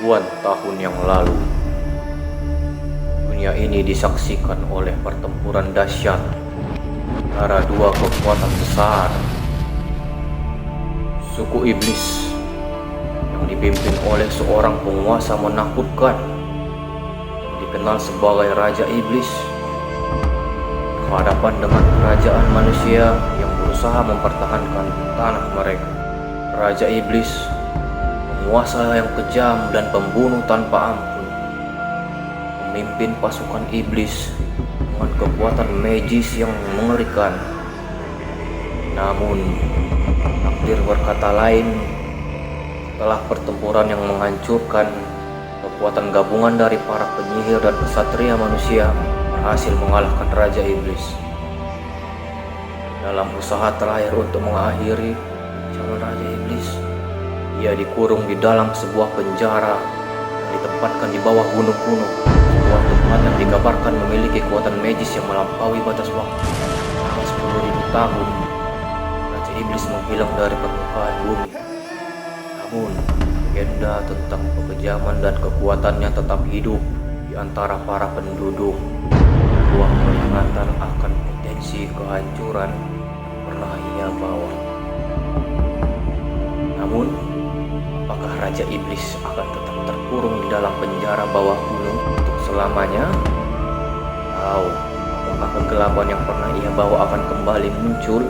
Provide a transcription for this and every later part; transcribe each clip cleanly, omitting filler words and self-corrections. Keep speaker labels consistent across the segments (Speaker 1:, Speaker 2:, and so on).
Speaker 1: Ribuan tahun yang lalu, dunia ini disaksikan oleh pertempuran dahsyat antara dua kekuatan besar. Suku iblis yang dipimpin oleh seorang penguasa menakutkan yang dikenal sebagai Raja Iblis berhadapan dengan kerajaan manusia yang berusaha mempertahankan tanah mereka. Raja Iblis, penguasa yang kejam dan pembunuh tanpa ampun, memimpin pasukan iblis dengan kekuatan magis yang mengerikan. Namun, takdir berkata lain. Setelah pertempuran yang menghancurkan, kekuatan gabungan dari para penyihir dan kesatria manusia berhasil mengalahkan Raja Iblis. Dalam usaha terakhir untuk mengakhiri ancaman Raja Iblis, ia dikurung di dalam sebuah penjara yang ditempatkan di bawah gunung kuno, sebuah tempat yang dikabarkan memiliki kekuatan magis yang melampaui batas waktu. Selama 10.000 tahun, Raja Iblis menghilang dari permukaan bumi. Namun, legenda tentang kekejaman dan kekuatannya tetap hidup di antara para penduduk. Sebuah peringatan akan potensi kehancuran yang pernah ia bawa. Namun, apakah Raja Iblis akan tetap terkurung di dalam penjara bawah gunung untuk selamanya? Atau apakah kegelapan yang pernah ia bawa akan kembali muncul,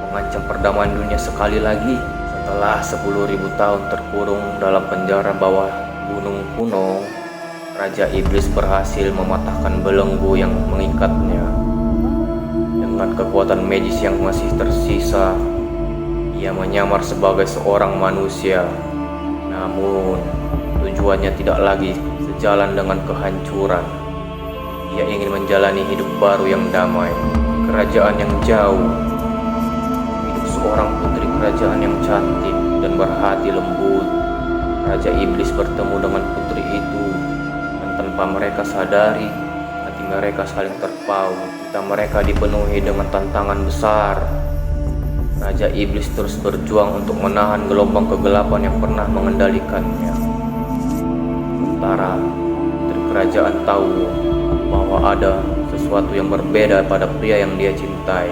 Speaker 1: mengancam perdamaian dunia sekali lagi? Setelah 10.000 tahun terkurung dalam penjara bawah gunung kuno, Raja Iblis berhasil mematahkan belenggu yang mengikatnya. Dengan kekuatan magis yang masih tersisa, ia menyamar sebagai seorang manusia. Namun, tujuannya tidak lagi sejalan dengan kehancuran. Ia ingin menjalani hidup baru yang damai, kerajaan yang jauh. Hidup seorang putri kerajaan yang cantik dan berhati lembut. Raja Iblis bertemu dengan putri itu, dan tanpa mereka sadari, hati mereka saling terpaut. Cinta mereka dipenuhi dengan tantangan besar. Raja Iblis terus berjuang untuk menahan gelombang kegelapan yang pernah mengendalikannya. Sementara putri kerajaan tahu bahwa ada sesuatu yang berbeda pada pria yang dia cintai.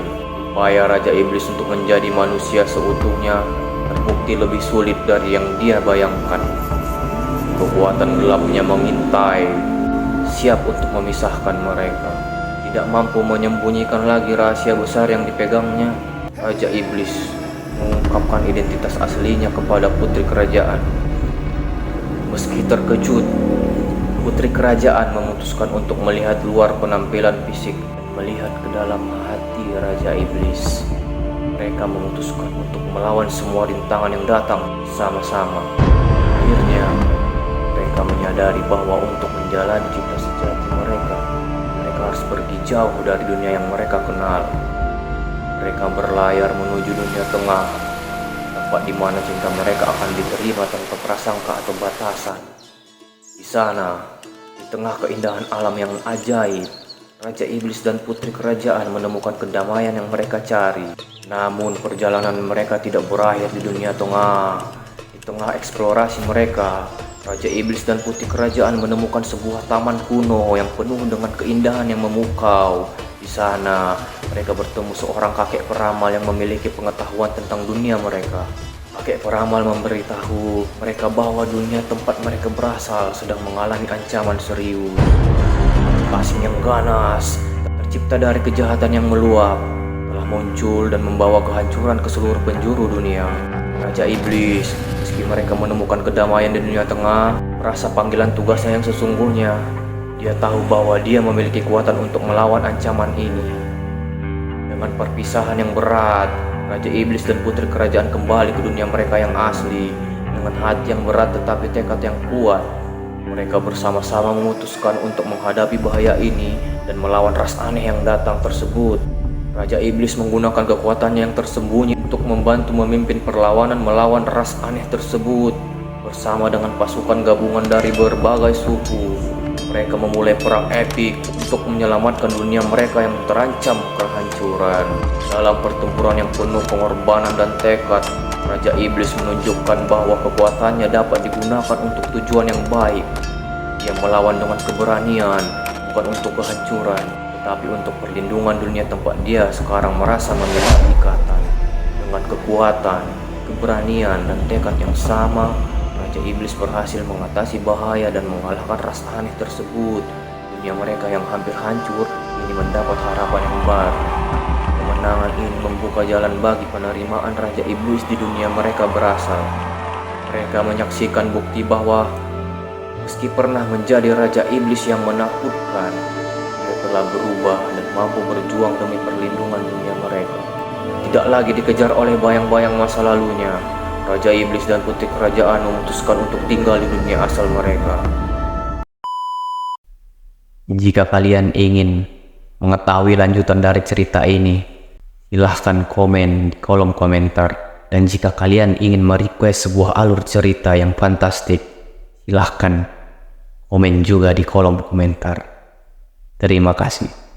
Speaker 1: Upaya Raja Iblis untuk menjadi manusia seutuhnya terbukti lebih sulit dari yang dia bayangkan. Kekuatan gelapnya mengintai, siap untuk memisahkan mereka. Tidak mampu menyembunyikan lagi rahasia besar yang dipegangnya, Raja Iblis mengungkapkan identitas aslinya kepada putri kerajaan. Meski terkejut, putri kerajaan memutuskan untuk melihat luar penampilan fisik dan melihat ke dalam hati Raja Iblis. Mereka memutuskan untuk melawan semua rintangan yang datang sama-sama. Akhirnya, mereka menyadari bahwa untuk menjalani cinta sejati mereka harus pergi jauh dari dunia yang mereka kenal. Mereka berlayar menuju dunia tengah, tempat di mana cinta mereka akan diterima tanpa prasangka atau batasan. Di sana, di tengah keindahan alam yang ajaib, Raja Iblis dan putri kerajaan menemukan kedamaian yang mereka cari. Namun perjalanan mereka tidak berakhir di dunia tengah. Di tengah eksplorasi mereka, Raja Iblis dan putri kerajaan menemukan sebuah taman kuno yang penuh dengan keindahan yang memukau. Di sana, mereka bertemu seorang kakek peramal yang memiliki pengetahuan tentang dunia mereka. Kakek peramal memberitahu mereka bahwa dunia tempat mereka berasal sedang mengalami ancaman serius. Asing yang ganas, tercipta dari kejahatan yang meluap, telah muncul dan membawa kehancuran ke seluruh penjuru dunia. Raja Iblis, meski mereka menemukan kedamaian di dunia tengah, merasa panggilan tugasnya yang sesungguhnya. Dia tahu bahwa dia memiliki kekuatan untuk melawan ancaman ini. Dengan perpisahan yang berat, Raja Iblis dan putri kerajaan kembali ke dunia mereka yang asli. Dengan hati yang berat tetapi tekad yang kuat, mereka bersama-sama memutuskan untuk menghadapi bahaya ini dan melawan ras aneh yang datang tersebut. Raja Iblis menggunakan kekuatannya yang tersembunyi untuk membantu memimpin perlawanan melawan ras aneh tersebut. Bersama dengan pasukan gabungan dari berbagai suku, mereka memulai perang epik untuk menyelamatkan dunia mereka yang terancam kehancuran. Dalam pertempuran yang penuh pengorbanan dan tekad, Raja Iblis menunjukkan bahwa kekuatannya dapat digunakan untuk tujuan yang baik. Dia melawan dengan keberanian, bukan untuk kehancuran, tetapi untuk perlindungan dunia tempat dia sekarang merasa memiliki ikatan. Dengan kekuatan, keberanian, dan tekad yang sama, Raja Iblis berhasil mengatasi bahaya dan mengalahkan ras aneh tersebut. Dunia mereka yang hampir hancur ini mendapat harapan yang baru. Kemenangan ini membuka jalan bagi penerimaan Raja Iblis di dunia mereka berasal. Mereka menyaksikan bukti bahwa meski pernah menjadi Raja Iblis yang menakutkan, dia telah berubah dan mampu berjuang demi perlindungan dunia mereka. Tidak lagi dikejar oleh bayang-bayang masa lalunya, Raja Iblis dan Putri Kerajaan memutuskan untuk tinggal di dunia asal mereka.
Speaker 2: Jika kalian ingin mengetahui lanjutan dari cerita ini, silahkan komen di kolom komentar. Dan jika kalian ingin merequest sebuah alur cerita yang fantastik, silahkan komen juga di kolom komentar. Terima kasih.